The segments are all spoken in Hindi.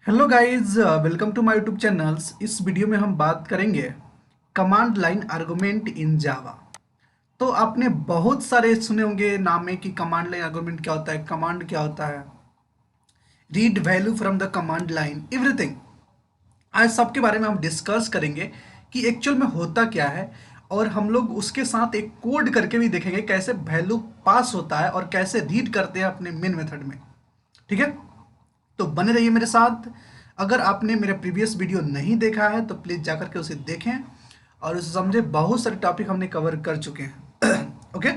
Hello guys, welcome to my YouTube channels. इस वीडियो में हम बात करेंगे command line argument in Java. तो आपने बहुत सारे सुने होंगे नाम में कि कमांड लाइन आर्गुमेंट क्या होता है, कमांड क्या होता है, read value from the command line, everything. आज सबके बारे में हम डिस्कस करेंगे कि एक्चुअल में होता क्या है, और हम लोग उसके साथ एक कोड करके भी देखेंगे कैसे वैल्यू पास होता है और कैसे रीड करते हैं अपने मेन मेथड में। ठीक है, तो बने रहिए मेरे साथ। अगर आपने मेरा प्रीवियस वीडियो नहीं देखा है तो प्लीज़ जाकर के उसे देखें और उसे समझे। बहुत सारे टॉपिक हमने कवर कर चुके हैं। ओके,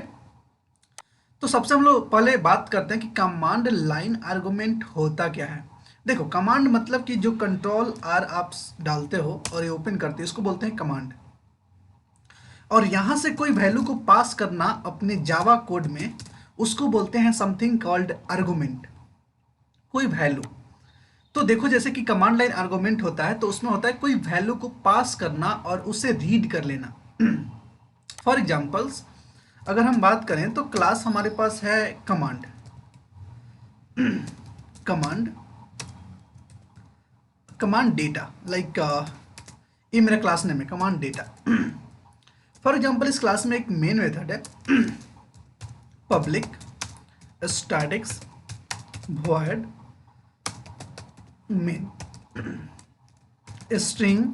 तो सबसे हम लोग पहले बात करते हैं कि कमांड लाइन आर्गुमेंट होता क्या है। देखो, कमांड मतलब कि जो कंट्रोल आर आप डालते हो और ये ओपन करते हो, इसको बोलते हैं कमांड। और यहां से कोई वैल्यू को पास करना अपने जावा कोड में, उसको बोलते हैं समथिंग कॉल्ड आर्गुमेंट, कोई वैल्यू। तो देखो, जैसे कि कमांड लाइन आर्गुमेंट होता है तो उसमें होता है कोई वैल्यू को पास करना और उसे रीड कर लेना। फॉर एग्जाम्पल्स, अगर हम बात करें तो क्लास हमारे पास है command. Command command data, like ये मेरा क्लास नेम है कमांड डेटा। फॉर एग्जाम्पल, इस क्लास में एक मेन मेथड है public statics void main string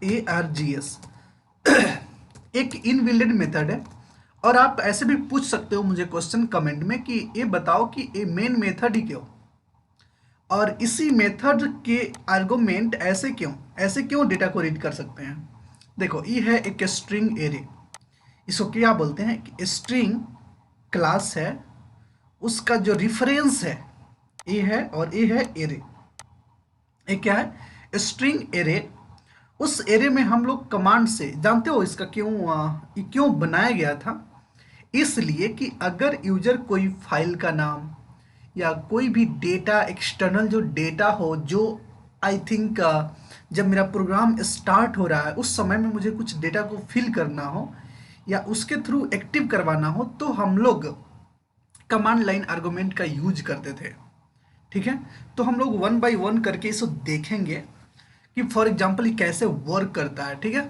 ARGS। एक इनबिल्ड मेथड है। और आप ऐसे भी पूछ सकते हो मुझे क्वेश्चन कमेंट में कि ये बताओ कि ये मेन मेथड ही क्यों, और इसी मेथड के आर्गुमेंट ऐसे क्यों डेटा को रीड कर सकते हैं। देखो, ये है एक स्ट्रिंग एरे। इसको क्या बोलते हैं कि स्ट्रिंग क्लास है, उसका जो रिफरेंस है ये है, और ये है एरे। ये क्या है? String array. उस एरे में हम लोग कमांड से, जानते हो इसका ये क्यों बनाया गया था? इसलिए कि अगर यूजर कोई फाइल का नाम या कोई भी डेटा, एक्सटर्नल जो डेटा हो, जो आई थिंक जब मेरा प्रोग्राम स्टार्ट हो रहा है उस समय में मुझे कुछ डेटा को फिल करना हो या उसके थ्रू एक्टिव करवाना हो, तो हम लोग कमांड लाइन आर्गुमेंट का यूज करते थे। ठीक है, तो हम लोग वन बाय वन करके इसको देखेंगे कि फॉर एग्जांपल ये कैसे वर्क करता है। ठीक है,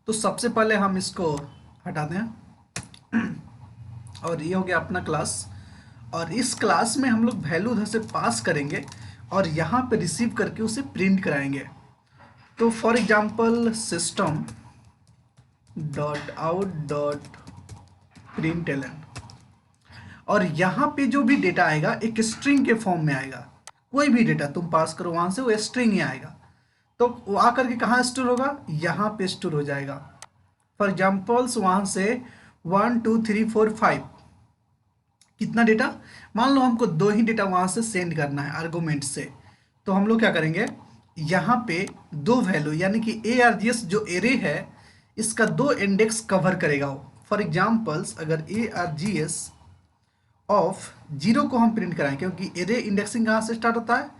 तो सबसे पहले हम इसको हटाते हैं और ये हो गया अपना क्लास। और इस क्लास में हम लोग वैल्यू उधर से पास करेंगे और यहाँ पे रिसीव करके उसे प्रिंट कराएंगे। तो for example system dot out dot print, और यहाँ पे जो भी डेटा आएगा एक स्ट्रिंग के फॉर्म में आएगा। कोई भी डेटा तुम पास करो वहाँ से वो स्ट्रिंग ही आएगा। तो वो आकर के कहाँ स्टोर होगा? यहाँ पे स्टोर हो जाएगा। फॉर एग्जाम्पल्स वहाँ से 1 2 3 4 5 कितना डेटा, मान लो हमको दो ही डेटा वहाँ से सेंड करना है आर्गुमेंट से। तो हम लोग क्या करेंगे, यहाँ पे दो वैल्यू यानी कि ARGS जो एरे है इसका दो इंडेक्स कवर करेगा वो। फॉर एग्जाम्पल्स, अगर ARGS ऑफ जीरो को हम प्रिंट कराएं, क्योंकि एरे इंडेक्सिंग कहाँ से स्टार्ट होता है?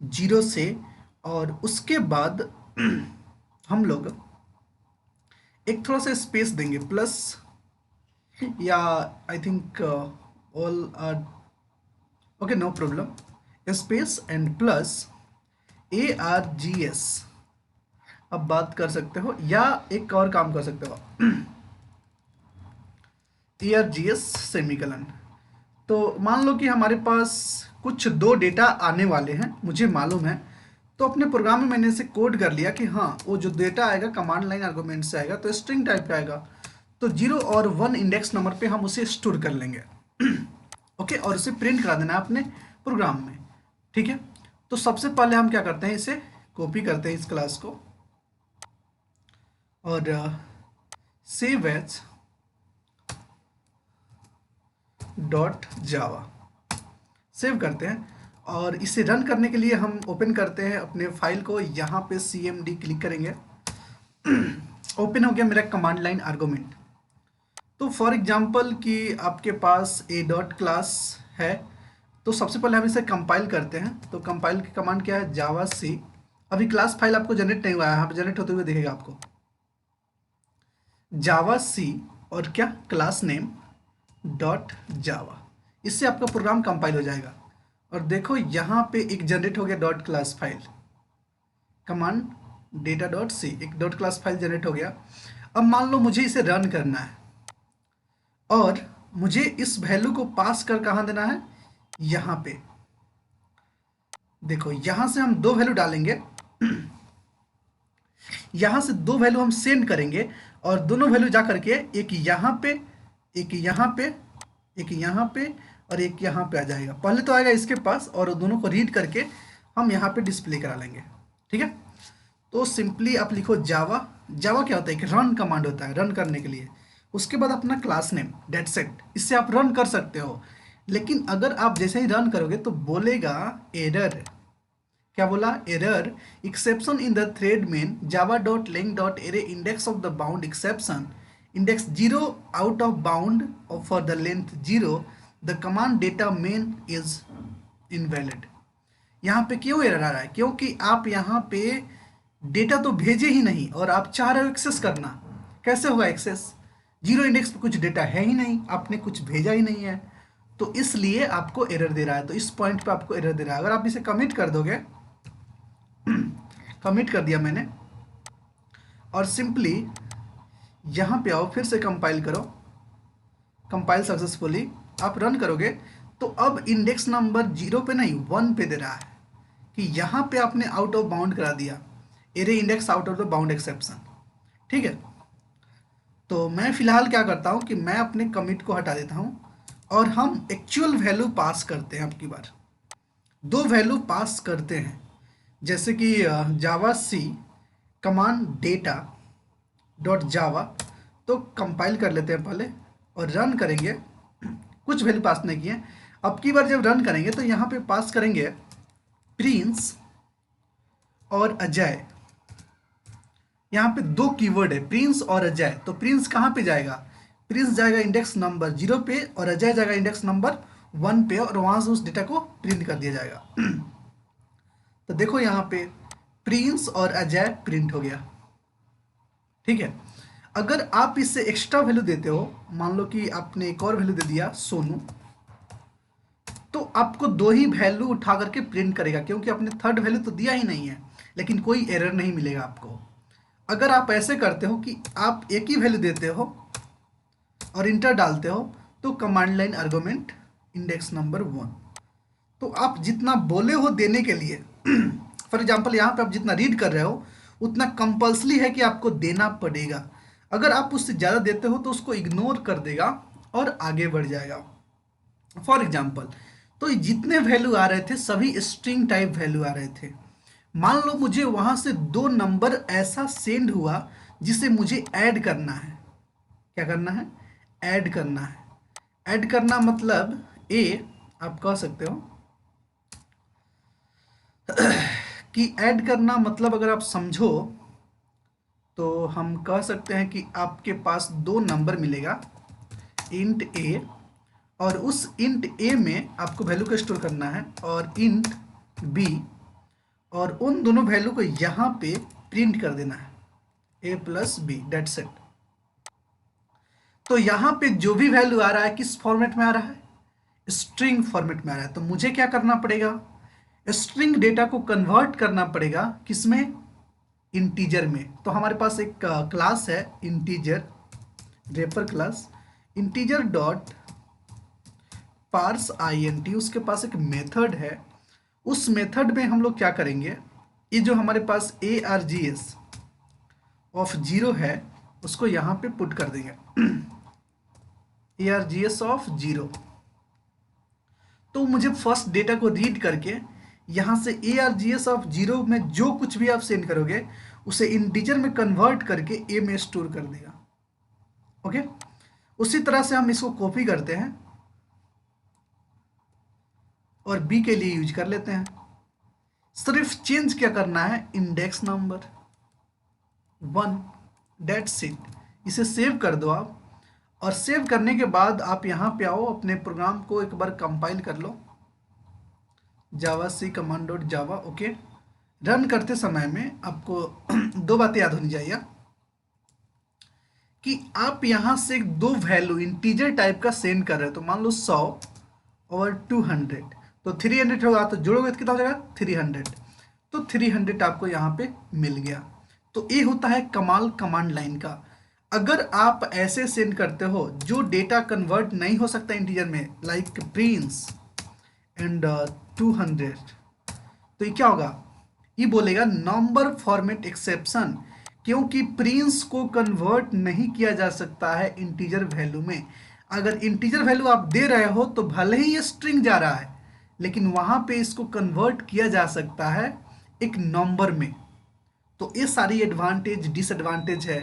जीरो से। और उसके बाद हम लोग एक थोड़ा सा स्पेस देंगे प्लस, या I think all are okay, no problem, space and plus ARGS। अब बात कर सकते हो या एक और काम कर सकते हो, ARGS सेमीकलन। तो मान लो कि हमारे पास कुछ दो डेटा आने वाले हैं, मुझे मालूम है। तो अपने प्रोग्राम में मैंने इसे कोड कर लिया कि हाँ, वो जो डेटा आएगा कमांड लाइन आर्गुमेंट से आएगा, तो स्ट्रिंग टाइप का आएगा। तो 0 और 1 इंडेक्स नंबर पे हम उसे स्टोर कर लेंगे। ओके, और उसे प्रिंट करा देना है अपने प्रोग्राम में। ठीक है, तो सबसे पहले हम क्या करते हैं, इसे कॉपी करते हैं इस क्लास को और save as dot Java save करते हैं। और इसे रन करने के लिए हम ओपन करते हैं अपने फाइल को, यहाँ पे CMD क्लिक करेंगे। ओपन हो गया मेरा कमांड लाइन आर्गुमेंट। तो फॉर एग्जांपल कि आपके पास a डॉट क्लास है, तो सबसे पहले हम इसे कंपाइल करते हैं। तो कंपाइल की कमांड क्या है? जावा सी। अभी क्लास फाइल आपको जनरेट नहीं हुआ है, यहाँ पे जनरेट होते हुए दिखेगा आपको। जावा सी और क्या, क्लास नेम डॉट जावा। इससे आपका प्रोग्राम कंपाइल हो जाएगा। और देखो यहाँ पे एक जनरेट हो गया dot class file, command data dot C, एक डॉट क्लास फाइल जनरेट हो गया। अब मान लो मुझे इसे रन करना है और मुझे इस वैल्यू को पास कर कहाँ देना है, यहाँ पे। देखो यहाँ से हम दो वैल्यू डालेंगे, यहाँ से दो वैल्यू हम सेंड करेंगे और दोनों वैल्यू जा करके एक यहाँ पे, एक यहाँ पे, एक यहाँ पे और एक यहाँ पे आ जाएगा। पहले तो आएगा इसके पास और दोनों को रीड करके हम यहाँ पे डिस्प्ले करा लेंगे। ठीक है, तो सिंपली आप लिखो जावा। जावा क्या होता है, एक रन कमांड होता है रन करने के लिए। उसके बाद अपना क्लास नेम दैट्स इट, इससे आप रन कर सकते हो। लेकिन अगर आप जैसे ही रन करोगे तो बोलेगा एरर। क्या बोला, error exception in the thread main Java dot lang dot array index of the bound exception index 0 out of bound for the length 0 the command data main is invalid. यहाँ पे क्यों एरर आ रहा है, क्योंकि आप यहाँ पे डेटा तो भेजे ही नहीं और आप चाह रहे हो एक्सेस करना। कैसे होगा एक्सेस, जीरो इंडेक्स पे कुछ डेटा है ही नहीं, आपने कुछ भेजा ही नहीं है, तो इसलिए आपको एरर दे रहा है। तो इस पॉइंट पे आपको एरर दे रहा है। अगर आप इसे कमिट कर दोगे, कमिट कर दिया मैंने, और सिंपली यहाँ पे आओ, फिर से कंपाइल करो, कंपाइल सक्सेसफुली, आप रन करोगे तो अब इंडेक्स नंबर 0 पे नहीं 1 पे दे रहा है कि यहाँ पे आपने आउट ऑफ बाउंड करा दिया, array index out of the bound exception. ठीक है, तो मैं फिलहाल क्या करता हूँ कि मैं अपने कमिट को हटा देता हूँ और हम एक्चुअल वैल्यू पास करते हैं। अब की बार दो वैल्यू पास करते हैं, जैसे कि जावा सी कमांड डेटा डॉट जावा। तो कंपाइल कर लेते हैं पहले और रन करेंगे। कुछ वैल्यू पास नहीं किए, अब की बार जब रन करेंगे तो यहाँ पे पास करेंगे प्रिंस और अजय। यहाँ पे दो कीवर्ड है, प्रिंस और अजय। तो प्रिंस कहाँ पे जाएगा, प्रिंस जाएगा इंडेक्स नंबर 0 पे और अजय जाएगा इंडेक्स नंबर 1 पे, और वहाँ से उस डेटा को प्रिंट कर दिया जाएगा। तो देखो यहाँ पे प्रिंस और अजय प्रिंट हो गया। ठीक है, अगर आप इससे एक्स्ट्रा वैल्यू देते हो, मान लो कि आपने एक और वैल्यू दे दिया सोनू, तो आपको दो ही वैल्यू उठा करके प्रिंट करेगा, क्योंकि आपने थर्ड वैल्यू तो दिया ही नहीं है, लेकिन कोई एरर नहीं मिलेगा आपको। अगर आप ऐसे करते हो कि आप एक ही वैल्यू देते हो और इंटर डालते हो, तो command line argument index number 1, तो आप जितना बोले हो देने के लिए, फॉर एग्जांपल यहाँ पे आप जितना रीड कर रहे हो उतना कंपल्सरी है कि आपको देना पड़ेगा। अगर आप उससे ज़्यादा देते हो तो उसको इग्नोर कर देगा और आगे बढ़ जाएगा। फॉर एग्जांपल, तो जितने वैल्यू आ रहे थे सभी स्ट्रिंग टाइप वैल्यू आ रहे थे। मान लो मुझे वहाँ से दो नंबर ऐसा सेंड हुआ जिसे मुझे ऐड करना है। क्या करना है, ऐड करना है। ऐड करना मतलब ए, आप कह सकते हो कि ऐड करना मतलब अगर आप समझो तो हम कह सकते हैं कि आपके पास दो नंबर मिलेगा, इंट ए, और उस इंट ए में आपको वैल्यू को स्टोर करना है, और इंट बी, और उन दोनों वैल्यू को यहाँ पे प्रिंट कर देना है, ए प्लस बी, दैट्स इट। तो यहाँ पे जो भी वैल्यू आ रहा है किस फॉर्मेट में आ रहा है, स्ट्रिंग फॉर्मेट में आ रहा है। तो मुझे क्या करना पड़ेगा, स्ट्रिंग डेटा को कन्वर्ट करना पड़ेगा किसमें, इंटीजर में। तो हमारे पास एक क्लास है integer, wrapper class, integer dot parse INT, उसके पास एक मेथड है। उस मेथड में हम लोग क्या करेंगे, ये जो हमारे पास ARGS ऑफ 0 है उसको यहाँ पे पुट कर देंगे, ARGS ऑफ 0। तो मुझे फर्स्ट डेटा को रीड करके यहाँ से ARGS ऑफ 0 में जो कुछ भी आप सेंड करोगे उसे इंटीजर में कन्वर्ट करके ए में स्टोर कर देगा। ओके, उसी तरह से हम इसको कॉपी करते हैं और बी के लिए यूज कर लेते हैं। सिर्फ चेंज क्या करना है, इंडेक्स नंबर 1, दैट्स इट। इसे सेव कर दो आप, और सेव करने के बाद आप यहाँ पे आओ, अपने प्रोग्राम को एक बार कंपाइल कर लो, javac command dot java. Okay, run करते समय में आपको दो बातें याद होनी चाहिए कि आप यहाँ से दो वैल्यू इंटीजर टाइप का सेंड कर रहे हो। तो मान लो 100 और 200, तो 300 होगा तो जोड़ोगे तो कितना हो जाएगा 300। तो 300 आपको यहाँ पे मिल गया। तो ये होता है कमाल कमांड लाइन का। अगर आप ऐसे सेंड करते हो जो डेटा कन्वर्ट नहीं हो सकता इंटीजर में, लाइक प्रिंस एंड 200, तो ये क्या होगा, ये बोलेगा नंबर फॉर्मेट एक्सेप्शन, क्योंकि प्रिंस को कन्वर्ट नहीं किया जा सकता है इंटीजर वैल्यू में। अगर इंटीजर वैल्यू आप दे रहे हो तो भले ही ये स्ट्रिंग जा रहा है, लेकिन वहां पे इसको कन्वर्ट किया जा सकता है एक नंबर में। तो ये सारी एडवांटेज डिसएडवांटेज है।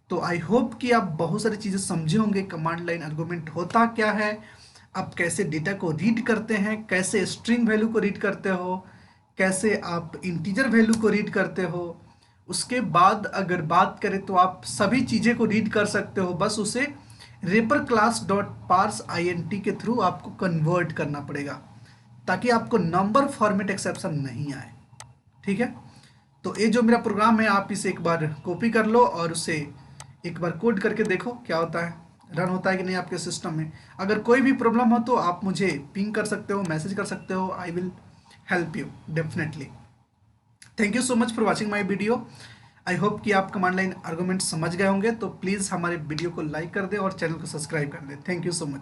तो आई होप कि आप बहुत सारी चीज़ें समझे होंगे, कमांड लाइन आर्गुमेंट होता क्या है, आप कैसे डेटा को रीड करते हैं, कैसे स्ट्रिंग वैल्यू को रीड करते हो, कैसे आप इंटीजर वैल्यू को रीड करते हो। उसके बाद अगर बात करें तो आप सभी चीज़ें को रीड कर सकते हो, बस उसे रेपर क्लास डॉट पार्स INT के थ्रू आपको कन्वर्ट करना पड़ेगा, ताकि आपको नंबर फॉर्मेट एक्सेप्शन नहीं आए। ठीक है, तो ये जो मेरा प्रोग्राम है आप इसे एक बार कॉपी कर लो और उसे एक बार कोड करके देखो क्या होता है, रन होता है कि नहीं आपके सिस्टम में। अगर कोई भी प्रॉब्लम हो तो आप मुझे पिंग कर सकते हो, मैसेज कर सकते हो, I will help you definitely. Thank you so much for watching my video. I hope कि आप कमांड लाइन आर्गुमेंट समझ गए होंगे। तो प्लीज़ हमारे वीडियो को लाइक कर दें और चैनल को सब्सक्राइब कर दें। Thank you so much.